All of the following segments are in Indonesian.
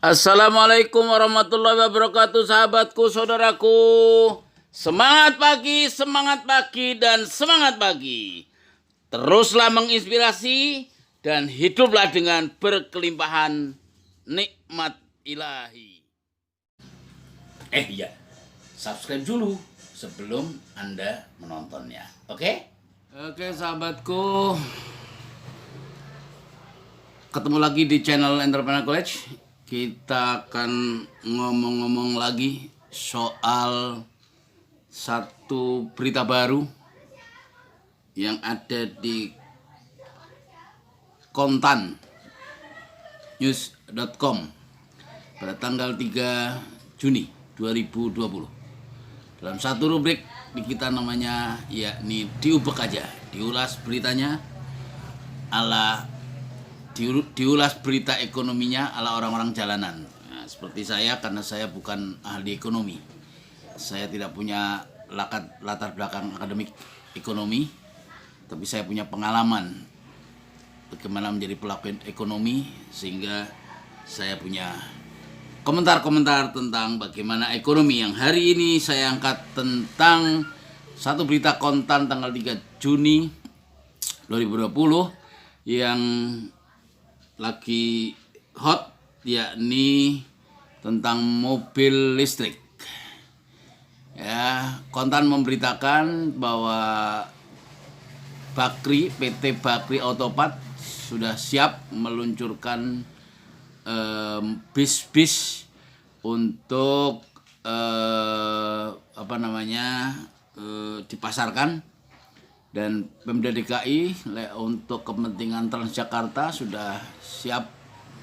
Assalamualaikum warahmatullahi wabarakatuh, sahabatku, saudaraku. Semangat pagi dan semangat pagi. Teruslah menginspirasi dan hiduplah dengan berkelimpahan nikmat ilahi. Iya, subscribe dulu sebelum Anda menontonnya. Oke, sahabatku. Ketemu lagi di channel Entrepreneur College. Kita akan ngomong-ngomong lagi soal satu berita baru yang ada di kontannews.com pada tanggal 3 Juni 2020. Dalam satu rubrik di kita namanya yakni diubek aja, diulas beritanya diulas berita ekonominya ala orang-orang jalanan. Nah, seperti saya, karena saya bukan ahli ekonomi, saya tidak punya latar belakang akademik ekonomi, tapi saya punya pengalaman bagaimana menjadi pelaku ekonomi, sehingga saya punya komentar-komentar tentang bagaimana ekonomi. Yang hari ini saya angkat tentang satu berita kontan tanggal 3 Juni 2020 yang lagi hot, yakni tentang mobil listrik. Ya, kontan memberitakan bahwa PT Bakri Autopart sudah siap meluncurkan bis untuk dipasarkan. Dan Pemda DKI untuk kepentingan Transjakarta sudah siap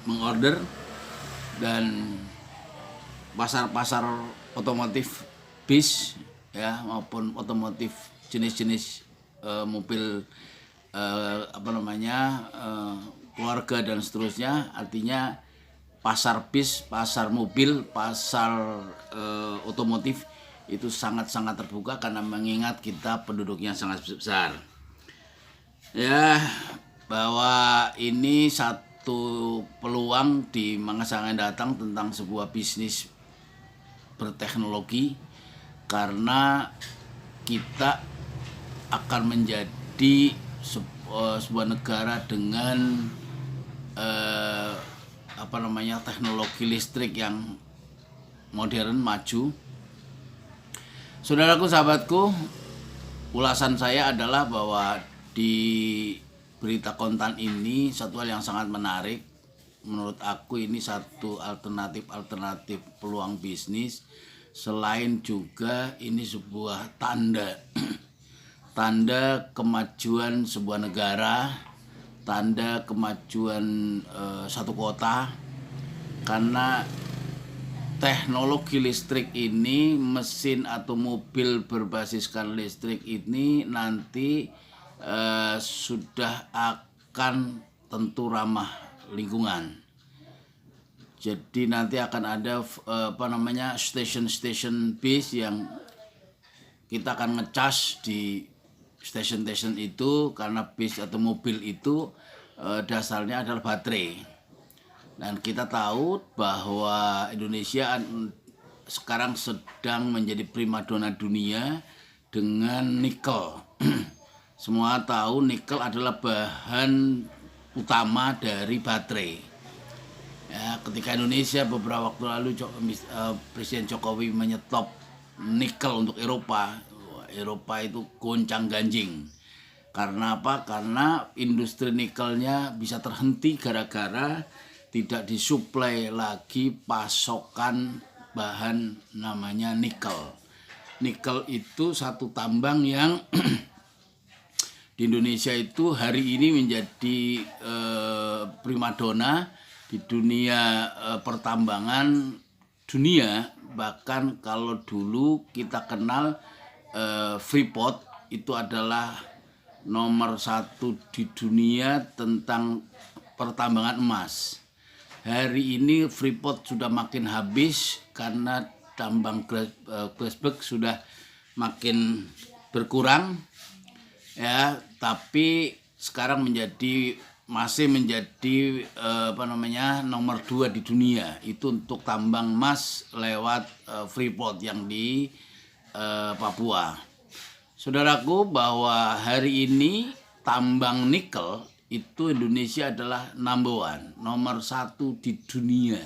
mengorder, dan pasar-pasar otomotif bis ya maupun otomotif jenis-jenis mobil keluarga dan seterusnya. Artinya pasar bis, pasar mobil, pasar otomotif itu sangat-sangat terbuka, karena mengingat kita penduduknya sangat besar. Ya, bahwa ini satu peluang di masa yang datang tentang sebuah bisnis berteknologi, karena kita akan menjadi sebuah negara dengan teknologi listrik yang modern, maju. Saudaraku, sahabatku, ulasan saya adalah bahwa di berita kontan ini satu hal yang sangat menarik. Menurut aku ini satu alternatif peluang bisnis, selain juga ini sebuah tanda kemajuan sebuah negara, tanda kemajuan satu kota, karena teknologi listrik ini, mesin atau mobil berbasiskan listrik ini nanti sudah akan tentu ramah lingkungan. Jadi nanti akan ada stasiun bis yang kita akan ngecas di stasiun itu, karena bis atau mobil itu dasarnya adalah baterai. Dan kita tahu bahwa Indonesia sekarang sedang menjadi primadona dunia dengan nikel. Semua tahu nikel adalah bahan utama dari baterai. Ya, ketika Indonesia beberapa waktu lalu Presiden Jokowi menyetop nikel untuk Eropa itu goncang ganjing. Karena apa? Karena industri nikelnya bisa terhenti gara-gara tidak disuplai lagi pasokan bahan namanya nikel. Nikel itu satu tambang yang di Indonesia itu hari ini menjadi primadona di dunia pertambangan dunia. Bahkan kalau dulu kita kenal Freeport itu adalah nomor 1 di dunia tentang pertambangan emas. Hari ini Freeport sudah makin habis karena tambang Grasberg sudah makin berkurang, ya. Tapi sekarang menjadi masih menjadi nomor 2 di dunia itu untuk tambang emas lewat Freeport yang di Papua. Saudaraku, bahwa hari ini tambang nikel itu Indonesia adalah nomor 1 di dunia.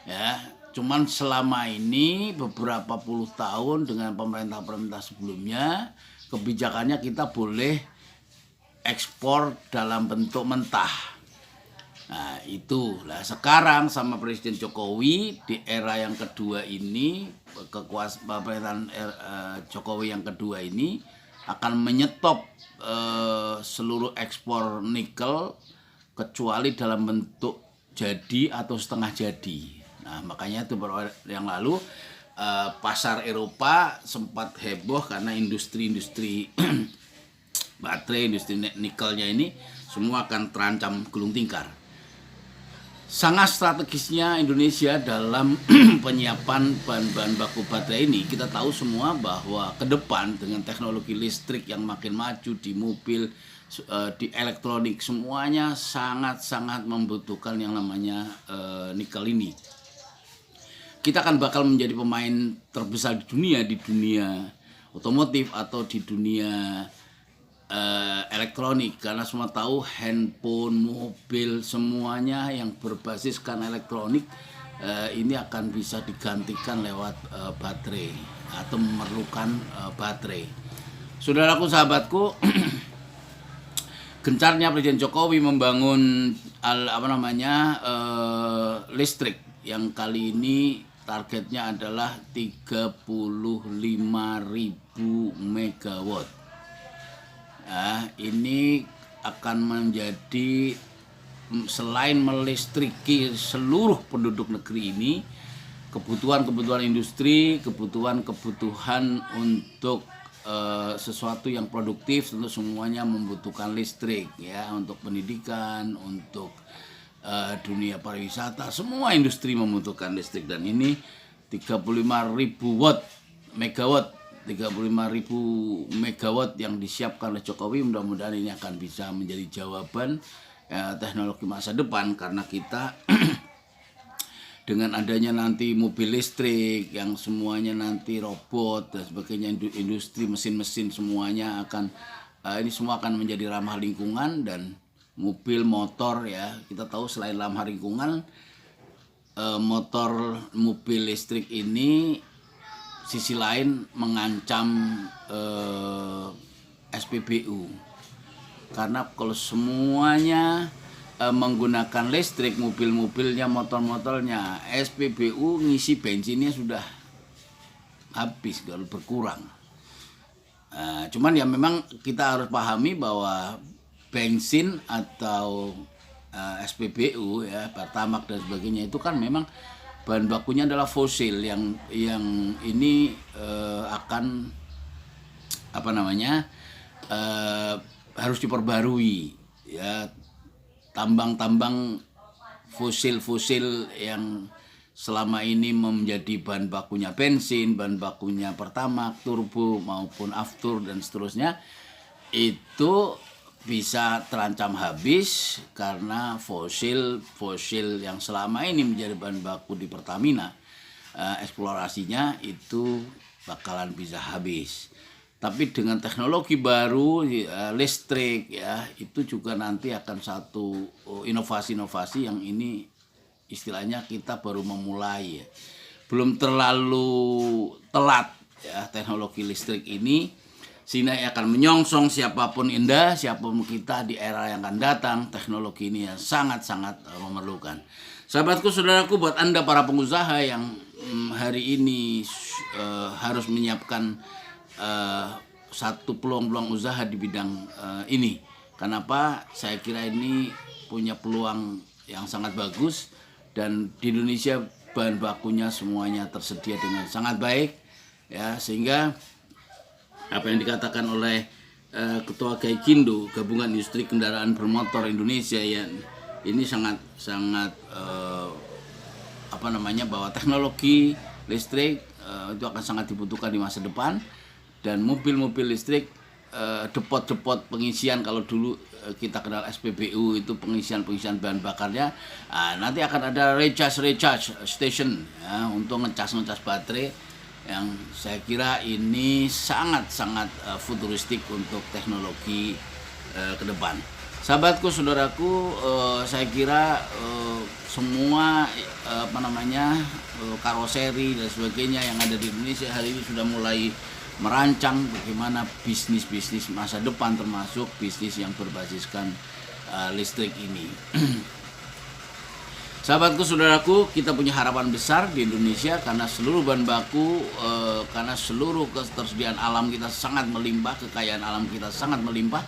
Ya, cuman selama ini beberapa puluh tahun dengan pemerintah sebelumnya, kebijakannya kita boleh ekspor dalam bentuk mentah. Nah, itulah sekarang sama Presiden Jokowi di era yang kedua ini, pemerintahan Jokowi yang kedua ini akan menyetop seluruh ekspor nikel kecuali dalam bentuk jadi atau setengah jadi. Nah, makanya itu beberapa yang lalu pasar Eropa sempat heboh karena industri baterai, industri nikelnya ini semua akan terancam gulung tikar. Sangat strategisnya Indonesia dalam penyiapan bahan-bahan baku baterai ini. Kita tahu semua bahwa ke depan dengan teknologi listrik yang makin maju di mobil, di elektronik, semuanya sangat-sangat membutuhkan yang namanya nikel ini. Kita akan bakal menjadi pemain terbesar di dunia otomotif atau di dunia elektronik, karena semua tahu handphone, mobil, semuanya yang berbasiskan elektronik ini akan bisa digantikan lewat baterai atau memerlukan baterai. Saudaraku, sahabatku, gencarnya Presiden Jokowi membangun listrik yang kali ini targetnya adalah 35.000 megawatt. Ini akan menjadi, selain melistriki seluruh penduduk negeri ini, kebutuhan industri, kebutuhan untuk sesuatu yang produktif, tentu semuanya membutuhkan listrik ya, untuk pendidikan, untuk dunia pariwisata, semua industri membutuhkan listrik. Dan ini 35.000 megawatt yang disiapkan oleh Jokowi. Mudah-mudahan ini akan bisa menjadi jawaban teknologi masa depan, karena kita dengan adanya nanti mobil listrik yang semuanya nanti robot dan sebagainya, industri mesin-mesin semuanya akan ini semua akan menjadi ramah lingkungan. Dan mobil motor ya, kita tahu selain ramah lingkungan, mobil listrik ini sisi lain mengancam SPBU, karena kalau semuanya menggunakan listrik, mobil-mobilnya, motor-motornya, SPBU ngisi bensinnya sudah habis kalau berkurang. Cuman ya memang kita harus pahami bahwa bensin atau SPBU ya, Pertamax dan sebagainya itu kan memang bahan bakunya adalah fosil yang ini akan harus diperbarui ya. Tambang-tambang fosil yang selama ini menjadi bahan bakunya bensin, bahan bakunya Pertamax, turbo maupun aftur dan seterusnya, itu bisa terancam habis karena fosil yang selama ini menjadi bahan baku di Pertamina, eksplorasinya itu bakalan bisa habis. Tapi dengan teknologi baru listrik ya, itu juga nanti akan satu inovasi-inovasi yang ini istilahnya kita baru memulai ya. Belum terlalu telat ya teknologi listrik ini, sehingga akan menyongsong siapapun kita di era yang akan datang. Teknologi ini yang sangat-sangat memerlukan. Sahabatku, saudaraku, buat Anda para pengusaha yang hari ini harus menyiapkan satu peluang-peluang usaha di bidang ini. Kenapa? Saya kira ini punya peluang yang sangat bagus, dan di Indonesia bahan bakunya semuanya tersedia dengan sangat baik ya, sehingga apa yang dikatakan oleh Ketua Gaikindo, Gabungan Industri Kendaraan Bermotor Indonesia ya, ini sangat bahwa teknologi listrik itu akan sangat dibutuhkan di masa depan. Dan mobil-mobil listrik, depot-depot pengisian, kalau dulu kita kenal SPBU itu pengisian bahan bakarnya, nanti akan ada recharge station ya, untuk ngecas baterai, yang saya kira ini sangat futuristik untuk teknologi ke depan. Sahabatku, saudaraku, saya kira semua karoseri dan sebagainya yang ada di Indonesia hari ini sudah mulai merancang bagaimana bisnis masa depan, termasuk bisnis yang berbasiskan listrik ini. Sahabatku, saudaraku, kita punya harapan besar di Indonesia karena seluruh bahan baku, karena seluruh ketersediaan alam kita sangat melimpah, kekayaan alam kita sangat melimpah,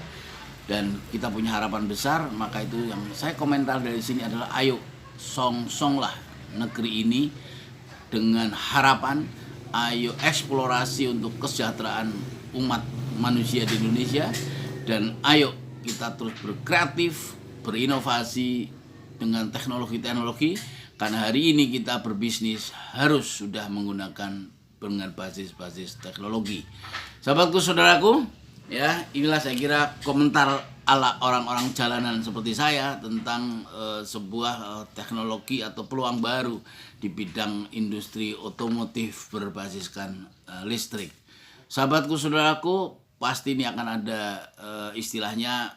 dan kita punya harapan besar. Maka itu yang saya komentar dari sini adalah ayo song-songlah negeri ini dengan harapan, ayo eksplorasi untuk kesejahteraan umat manusia di Indonesia, dan ayo kita terus berkreatif, berinovasi dengan teknologi, karena hari ini kita berbisnis harus sudah menggunakan dengan basis teknologi. Sahabatku, saudaraku, ya, inilah saya kira komentar ala orang-orang jalanan seperti saya tentang sebuah teknologi atau peluang baru di bidang industri otomotif berbasiskan listrik. Sahabatku, saudaraku, pasti ini akan ada istilahnya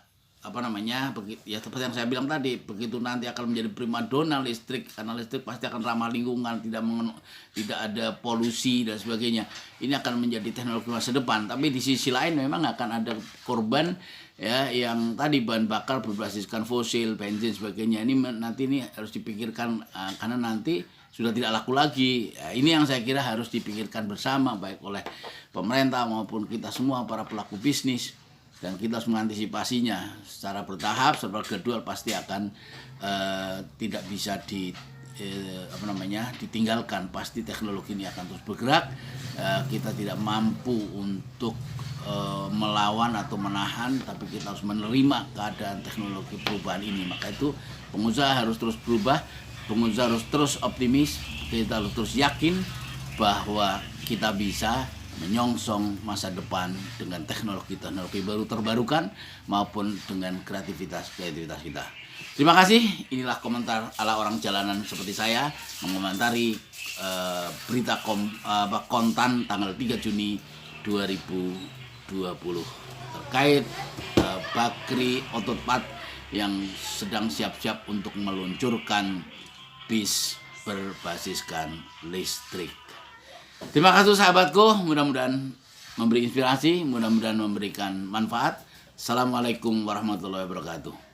ya seperti yang saya bilang tadi, begitu nanti akan menjadi primadona listrik, karena listrik pasti akan ramah lingkungan, tidak ada polusi dan sebagainya. Ini akan menjadi teknologi masa depan. Tapi di sisi lain memang akan ada korban ya, yang tadi bahan bakar berbasiskan fosil, bensin sebagainya. Ini harus dipikirkan karena nanti sudah tidak laku lagi. Ya, ini yang saya kira harus dipikirkan bersama, baik oleh pemerintah maupun kita semua para pelaku bisnis. Dan kita harus mengantisipasinya secara bertahap, secara gradual, pasti akan tidak bisa ditinggalkan. Pasti teknologi ini akan terus bergerak. Kita tidak mampu untuk melawan atau menahan, tapi kita harus menerima keadaan teknologi perubahan ini. Maka itu pengusaha harus terus berubah, pengusaha harus terus optimis, kita harus terus yakin bahwa kita bisa menyongsong masa depan dengan teknologi baru terbarukan maupun dengan kreativitas kita. Terima kasih. Inilah komentar ala orang jalanan seperti saya mengomentari berita kontan tanggal 3 Juni 2020 terkait Bakri Ototpat yang sedang siap-siap untuk meluncurkan bis berbasiskan listrik. Terima kasih sahabatku, mudah-mudahan memberi inspirasi, mudah-mudahan memberikan manfaat. Assalamualaikum warahmatullahi wabarakatuh.